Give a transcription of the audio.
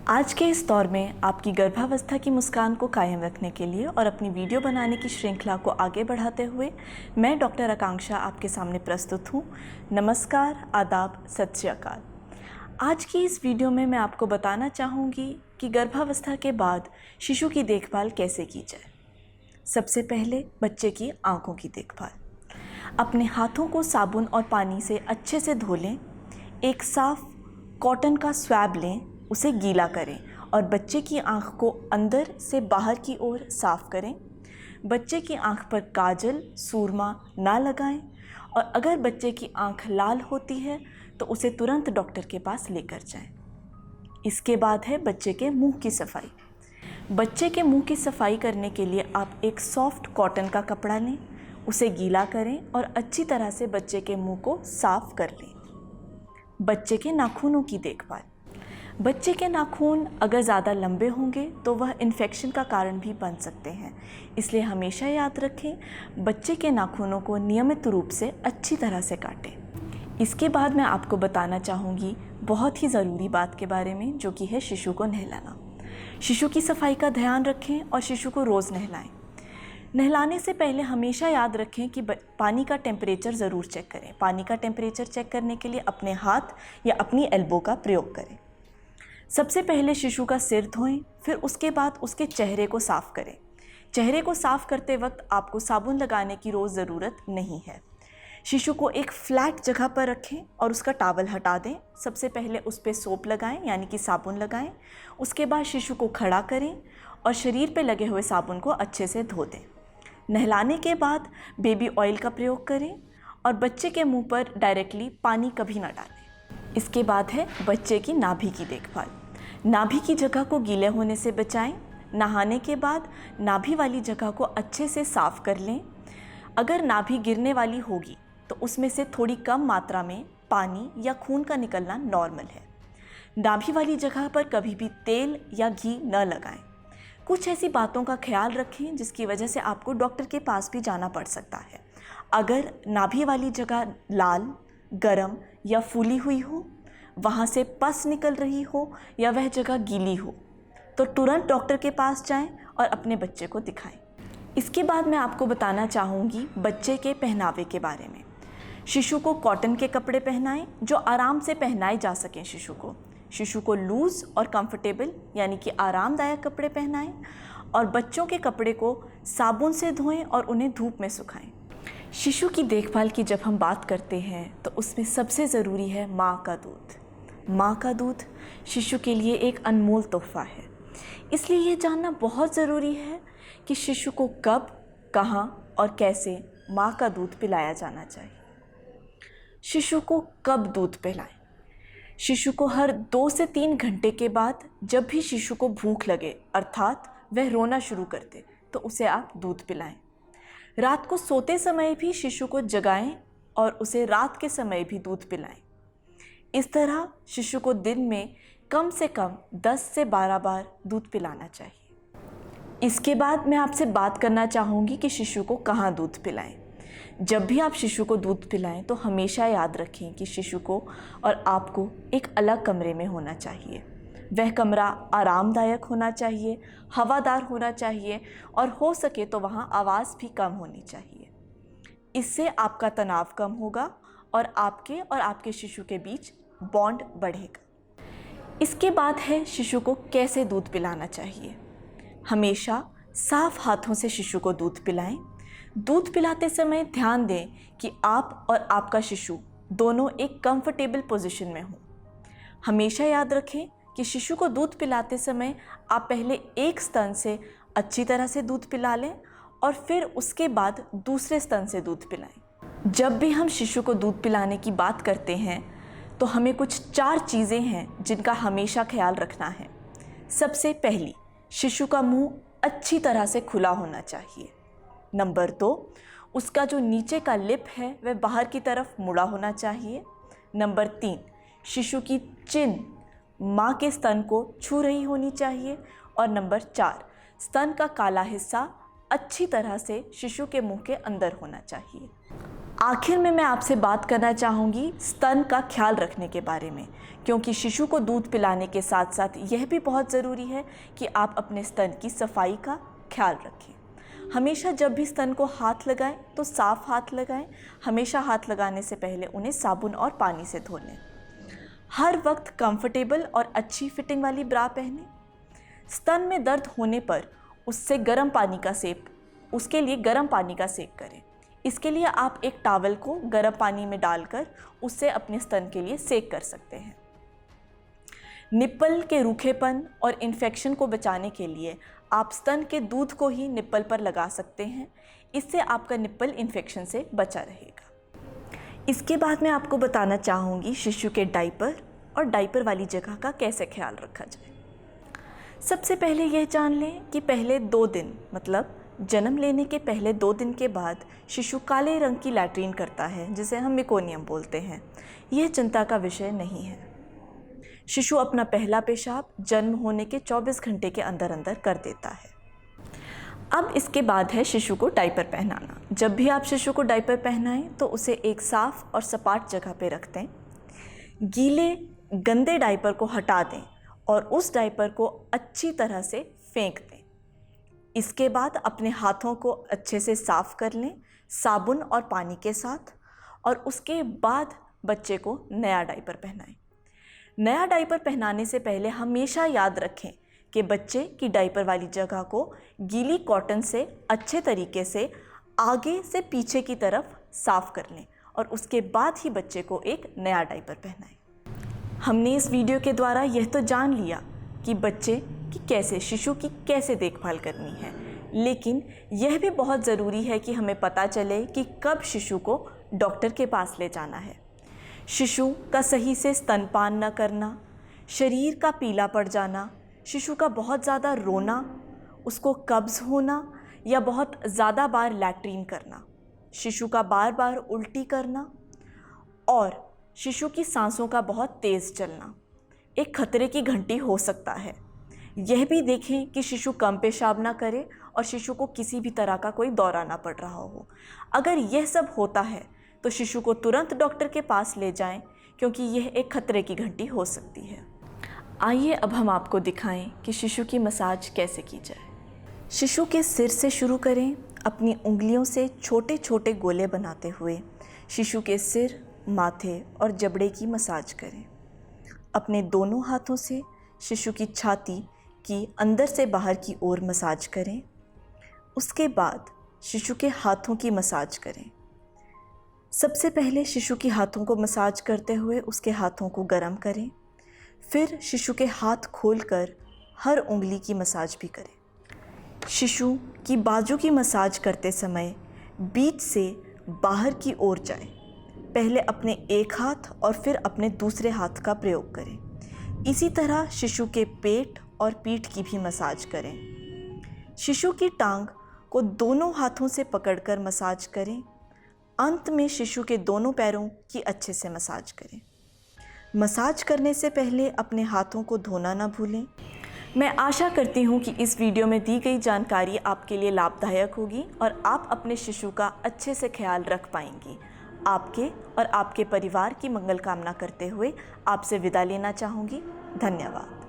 आज के इस दौर में आपकी गर्भावस्था की मुस्कान को कायम रखने के लिए और अपनी वीडियो बनाने की श्रृंखला को आगे बढ़ाते हुए मैं डॉक्टर आकांक्षा आपके सामने प्रस्तुत हूँ। नमस्कार, आदाब, सत श्री अकाल। आज की इस वीडियो में मैं आपको बताना चाहूँगी कि गर्भावस्था के बाद शिशु की देखभाल कैसे की जाए। सबसे पहले बच्चे की आँखों की देखभाल। अपने हाथों को साबुन और पानी से अच्छे से धो लें। एक साफ़ कॉटन का स्वैब लें, उसे गीला करें और बच्चे की आँख को अंदर से बाहर की ओर साफ़ करें। बच्चे की आँख पर काजल, सूरमा ना लगाएं और अगर बच्चे की आँख लाल होती है तो उसे तुरंत डॉक्टर के पास लेकर जाएं। इसके बाद है बच्चे के मुंह की सफाई। बच्चे के मुंह की सफाई करने के लिए आप एक सॉफ्ट कॉटन का कपड़ा लें, उसे गीला करें और अच्छी तरह से बच्चे के मुंह को साफ़ कर लें। बच्चे के नाखूनों की देखभाल। बच्चे के नाखून अगर ज़्यादा लंबे होंगे तो वह इन्फेक्शन का कारण भी बन सकते हैं, इसलिए हमेशा याद रखें बच्चे के नाखूनों को नियमित रूप से अच्छी तरह से काटें। इसके बाद मैं आपको बताना चाहूँगी बहुत ही ज़रूरी बात के बारे में, जो कि है शिशु को नहलाना। शिशु की सफाई का ध्यान रखें और शिशु को रोज़ नहलाएं। नहलाने से पहले हमेशा याद रखें कि पानी का टेम्परेचर ज़रूर चेक करें। पानी का टेम्परेचर चेक करने के लिए अपने हाथ या अपनी एल्बो का प्रयोग करें। सबसे पहले शिशु का सिर धोएं, फिर उसके बाद उसके चेहरे को साफ़ करें। चेहरे को साफ़ करते वक्त आपको साबुन लगाने की रोज़ ज़रूरत नहीं है। शिशु को एक फ्लैट जगह पर रखें और उसका टॉवल हटा दें। सबसे पहले उस पर सोप लगाएं, यानी कि साबुन लगाएं। उसके बाद शिशु को खड़ा करें और शरीर पर लगे हुए साबुन को अच्छे से धो दें। नहलाने के बाद बेबी ऑयल का प्रयोग करें और बच्चे के मुंह पर डायरेक्टली पानी कभी ना डालें। इसके बाद है बच्चे की नाभि की देखभाल। नाभि की जगह को गीले होने से बचाएं। नहाने के बाद नाभि वाली जगह को अच्छे से साफ़ कर लें। अगर नाभि गिरने वाली होगी तो उसमें से थोड़ी कम मात्रा में पानी या खून का निकलना नॉर्मल है। नाभि वाली जगह पर कभी भी तेल या घी न लगाएं। कुछ ऐसी बातों का ख्याल रखें जिसकी वजह से आपको डॉक्टर के पास भी जाना पड़ सकता है। अगर नाभि वाली जगह लाल, गरम या फूली हुई हो, वहाँ से पस निकल रही हो या वह जगह गीली हो, तो तुरंत डॉक्टर के पास जाएं और अपने बच्चे को दिखाएं। इसके बाद मैं आपको बताना चाहूँगी बच्चे के पहनावे के बारे में। शिशु को कॉटन के कपड़े पहनाएं जो आराम से पहनाए जा सकें। शिशु को लूज़ और कंफर्टेबल यानी कि आरामदायक कपड़े पहनाएं और बच्चों के कपड़े को साबुन से धोएं और उन्हें धूप में सुखाएं। शिशु की देखभाल की जब हम बात करते हैं तो उसमें सबसे ज़रूरी है माँ का दूध। माँ का दूध शिशु के लिए एक अनमोल तोहफ़ा है, इसलिए ये जानना बहुत ज़रूरी है कि शिशु को कब, कहाँ और कैसे माँ का दूध पिलाया जाना चाहिए। शिशु को कब दूध पिलाएं? शिशु को हर 2 से 3 घंटे के बाद जब भी शिशु को भूख लगे, अर्थात वह रोना शुरू कर दे, तो उसे आप दूध पिलाएं। रात को सोते समय भी शिशु को जगाएं और उसे रात के समय भी दूध पिलाएं। इस तरह शिशु को दिन में कम से कम 10 से 12 बार दूध पिलाना चाहिए। इसके बाद मैं आपसे बात करना चाहूँगी कि शिशु को कहाँ दूध पिलाएं। जब भी आप शिशु को दूध पिलाएं तो हमेशा याद रखें कि शिशु को और आपको एक अलग कमरे में होना चाहिए। वह कमरा आरामदायक होना चाहिए, हवादार होना चाहिए और हो सके तो वहाँ आवाज़ भी कम होनी चाहिए। इससे आपका तनाव कम होगा और आपके शिशु के बीच बॉन्ड बढ़ेगा। इसके बाद है शिशु को कैसे दूध पिलाना चाहिए। हमेशा साफ हाथों से शिशु को दूध पिलाएं। दूध पिलाते समय ध्यान दें कि आप और आपका शिशु दोनों एक कंफर्टेबल पोजीशन में हों। हमेशा याद रखें कि शिशु को दूध पिलाते समय आप पहले एक स्तन से अच्छी तरह से दूध पिला लें और फिर उसके बाद दूसरे स्तन से दूध पिलाएं। जब भी हम शिशु को दूध पिलाने की बात करते हैं तो हमें कुछ 4 चीज़ें हैं जिनका हमेशा ख्याल रखना है। सबसे पहली, शिशु का मुंह अच्छी तरह से खुला होना चाहिए। नंबर 2, उसका जो नीचे का लिप है वह बाहर की तरफ मुड़ा होना चाहिए। नंबर 3, शिशु की चिन माँ के स्तन को छू रही होनी चाहिए। और नंबर 4, स्तन का काला हिस्सा अच्छी तरह से शिशु के मुंह के अंदर होना चाहिए। आखिर में मैं आपसे बात करना चाहूँगी स्तन का ख्याल रखने के बारे में, क्योंकि शिशु को दूध पिलाने के साथ साथ यह भी बहुत ज़रूरी है कि आप अपने स्तन की सफाई का ख्याल रखें। हमेशा जब भी स्तन को हाथ लगाएं तो साफ़ हाथ लगाएं। हमेशा हाथ लगाने से पहले उन्हें साबुन और पानी से धो लें। हर वक्त कंफर्टेबल और अच्छी फिटिंग वाली ब्रा पहनें। स्तन में दर्द होने पर उसके लिए गर्म पानी का सेक करें। इसके लिए आप एक टॉवल को गर्म पानी में डालकर उससे अपने स्तन के लिए सेक कर सकते हैं। निप्पल के रूखेपन और इन्फेक्शन को बचाने के लिए आप स्तन के दूध को ही निप्पल पर लगा सकते हैं। इससे आपका निप्पल इन्फेक्शन से बचा रहेगा। इसके बाद मैं आपको बताना चाहूँगी शिशु के डायपर और डायपर वाली जगह का कैसे ख्याल रखा जाए। सबसे पहले यह जान लें कि पहले 2 दिन मतलब जन्म लेने के पहले 2 दिन के बाद शिशु काले रंग की लैट्रिन करता है, जिसे हम मेकोनियम बोलते हैं। यह चिंता का विषय नहीं है। शिशु अपना पहला पेशाब जन्म होने के 24 घंटे के अंदर अंदर कर देता है। अब इसके बाद है शिशु को डायपर पहनाना। जब भी आप शिशु को डायपर पहनाएं तो उसे एक साफ़ और सपाट जगह पर रख दें। गीले गंदे डायपर को हटा दें और उस डायपर को अच्छी तरह से फेंक दें। इसके बाद अपने हाथों को अच्छे से साफ़ कर लें साबुन और पानी के साथ, और उसके बाद बच्चे को नया डायपर पहनाएं। नया डायपर पहनाने से पहले हमेशा याद रखें कि बच्चे की डायपर वाली जगह को गीली कॉटन से अच्छे तरीके से आगे से पीछे की तरफ साफ़ कर लें और उसके बाद ही बच्चे को एक नया डायपर पहनाएं। हमने इस वीडियो के द्वारा यह तो जान लिया कि बच्चे की शिशु की कैसे देखभाल करनी है, लेकिन यह भी बहुत ज़रूरी है कि हमें पता चले कि कब शिशु को डॉक्टर के पास ले जाना है। शिशु का सही से स्तनपान न करना, शरीर का पीला पड़ जाना, शिशु का बहुत ज़्यादा रोना, उसको कब्ज़ होना या बहुत ज़्यादा बार लैट्रिन करना, शिशु का बार बार उल्टी करना और शिशु की सांसों का बहुत तेज़ चलना एक खतरे की घंटी हो सकता है। यह भी देखें कि शिशु कम पेशाब ना करे और शिशु को किसी भी तरह का कोई दौरा ना पड़ रहा हो। अगर यह सब होता है तो शिशु को तुरंत डॉक्टर के पास ले जाएं, क्योंकि यह एक खतरे की घंटी हो सकती है। आइए अब हम आपको दिखाएं कि शिशु की मसाज कैसे की जाए। शिशु के सिर से शुरू करें। अपनी उंगलियों से छोटे छोटे गोले बनाते हुए शिशु के सिर, माथे और जबड़े की मसाज करें। अपने दोनों हाथों से शिशु की छाती की अंदर से बाहर की ओर मसाज करें। उसके बाद शिशु के हाथों की मसाज करें। सबसे पहले शिशु के हाथों को मसाज करते हुए उसके हाथों को गर्म करें। फिर शिशु के हाथ खोलकर हर उंगली की मसाज भी करें। शिशु की बाजू की मसाज करते समय बीच से बाहर की ओर जाएं। पहले अपने एक हाथ और फिर अपने दूसरे हाथ का प्रयोग करें। इसी तरह शिशु के पेट और पीठ की भी मसाज करें। शिशु की टांग को दोनों हाथों से पकड़कर मसाज करें। अंत में शिशु के दोनों पैरों की अच्छे से मसाज करें। मसाज करने से पहले अपने हाथों को धोना ना भूलें। मैं आशा करती हूँ कि इस वीडियो में दी गई जानकारी आपके लिए लाभदायक होगी और आप अपने शिशु का अच्छे से ख्याल रख पाएंगी। आपके और आपके परिवार की मंगल कामना करते हुए आपसे विदा लेना चाहूँगी। धन्यवाद।